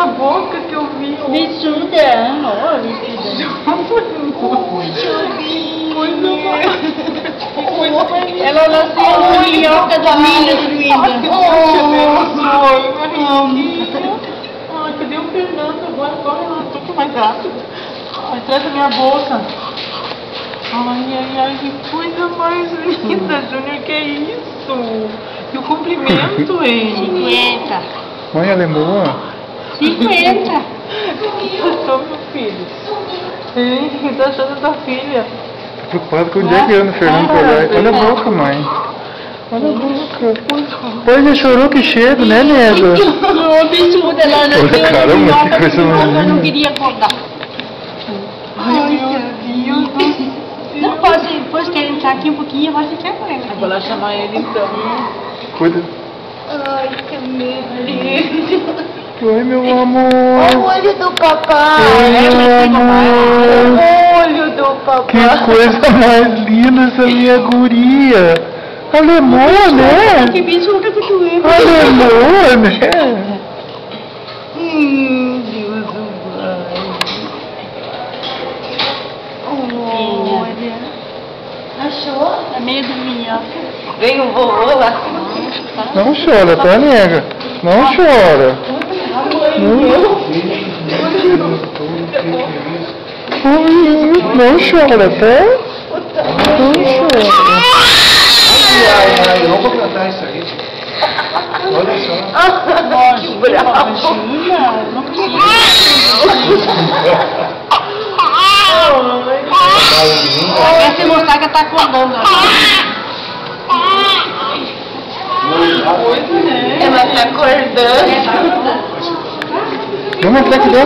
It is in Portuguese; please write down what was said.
boca que eu vi. Bichuda, amor, bichuda. Ela nasceu no minhoca da minha linda. Ai, cadê o Fernando agora? Corre lá, toca mais rápido. Ai, traz a minha boca. Ai, que coisa mais linda, Júnior, que é isso? E o cumprimento, ele. 50. Mãe, ela é boa? 50. Tô, meu filho. Hein? O que tá achando da filha? Tô preocupado com o dia que eu no Fernando pegar. Olha a boca, mãe. Olha a boca. Pois já chorou que chego, né, nego? Não, bichuda, ela nasceu Olha, caramba, no minhoca que da coisa minhoca, eu não linda. queria acordar. Ai, meu Deus do céu. Não posso, depois quer entrar aqui um pouquinho, vai ficar com ela. Eu vou lá chamar ele então. Cuida. Ai, que medo. Oi, meu amor. O olho do papai. Oi, meu amor. O olho do Que papai. coisa mais linda essa minha guria. Alemã, né? Que bichuda que tu é. Alemã, né? Deus do céu. Olha. Achou? É meio do minhoca. Vem o vovô lá. Não chora, tá, nega? Não chora. Não chora, tá? Não chora. Ai, eu vou cantar isso aí. Olha só. Que bravo. Não precisa. Quer se mostrar que tá acordando. Ela tá acordando. Vamos mostrar que dá.